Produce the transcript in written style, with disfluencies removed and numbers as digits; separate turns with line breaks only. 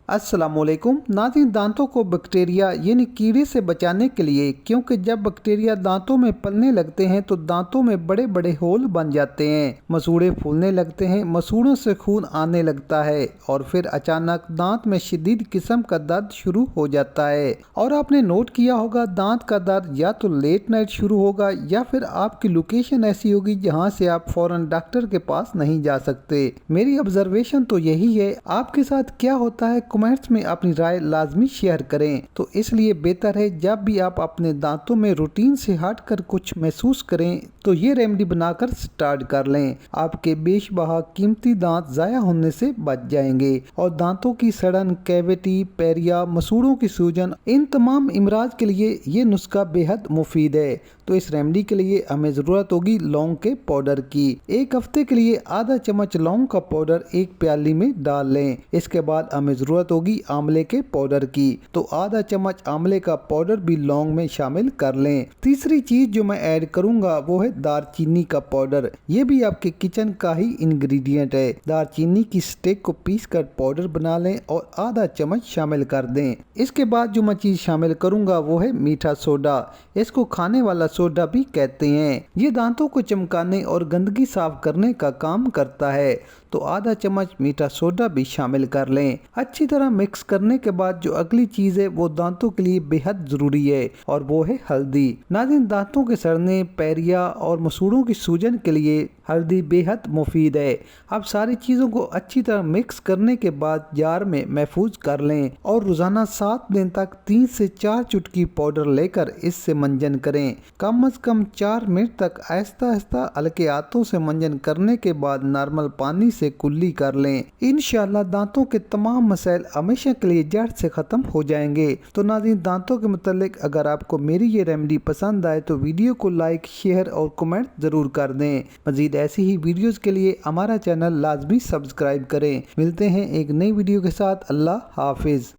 अस्सलामुअलैकुम नाज़रीन, दांतों को बैक्टीरिया यानी कीड़े से बचाने के लिए, क्योंकि जब बैक्टीरिया दांतों में पलने लगते हैं तो दांतों में बड़े बड़े होल बन जाते हैं, मसूड़े फूलने लगते हैं, मसूड़ों से खून आने लगता है और फिर अचानक दांत में शदीद किस्म का दर्द शुरू हो जाता है। और आपने नोट किया होगा, दांत का दर्द या तो लेट नाइट शुरू होगा या फिर आपकी लोकेशन ऐसी होगी जहां से आप फौरन डॉक्टर के पास नहीं जा सकते। मेरी ऑब्जर्वेशन तो यही है। आपके साथ क्या होता है कमेंट्स में अपनी राय लाजमी शेयर करें। तो इसलिए बेहतर है जब भी आप अपने दांतों में रूटीन से हटकर कुछ महसूस करें तो ये रेमेडी बनाकर स्टार्ट कर लें। आपके बेशबहा कीमती दांत जाया होने से बच जाएंगे और दांतों की सड़न, कैविटी, पैरिया, मसूड़ों की सूजन, इन तमाम इमराज के लिए ये नुस्खा बेहद मुफीद है। तो इस रेमेडी के लिए हमें ज़रूरत होगी लौंग के पाउडर की। एक हफ्ते के लिए आधा चम्मच लौंग का पाउडर एक प्याली में डाल लें। इसके बाद हमें ज़रूरत होगी आंवले के पाउडर की, तो आधा चम्मच आंवले का पाउडर भी लौंग में शामिल कर लें। तीसरी चीज़ जो मैं ऐड करूंगा वो है दारचीनी का पाउडर। ये भी आपके किचन का ही इंग्रेडिएंट है। दारचीनी की स्टिक को पीस कर पाउडर बना लें और आधा चम्मच शामिल कर दें। इसके बाद जो मैं चीज़ शामिल करूंगा वो है मीठा सोडा। इसको खाने वाला सोडा भी कहते हैं। ये दांतों को चमकाने और गंदगी साफ करने का काम करता है, तो आधा चम्मच मीठा सोडा भी शामिल कर लें। अच्छी तरह मिक्स करने के बाद जो अगली चीज़ है वो दांतों के लिए बेहद ज़रूरी है और वो है हल्दी। नाज़रीन, दांतों के सड़ने, पैरिया और मसूड़ों की सूजन के लिए हल्दी बेहद मुफीद है। अब सारी चीज़ों को अच्छी तरह मिक्स करने के बाद जार में महफूज कर लें और रोज़ाना 7 दिन तक 3 से 4 चुटकी पाउडर लेकर इससे मंजन करें। कम से कम 4 मिनट तक आहिस्ता आहिस्ता हल्के हाथों से मंजन करने के बाद नॉर्मल पानी से कुल्ली कर लें। इंशाल्लाह दांतों के तमाम मसाइल हमेशा के लिए जड़ से ख़त्म हो जाएंगे। तो नाज़रीन, दांतों के मुतालिक अगर आपको मेरी ये रेमेडी पसंद आए तो वीडियो को लाइक, शेयर और कमेंट ज़रूर कर दें। मज़ीद ऐसी ही वीडियोस के लिए हमारा चैनल लाजमी सब्सक्राइब करें। मिलते हैं एक नई वीडियो के साथ। अल्लाह हाफिज़।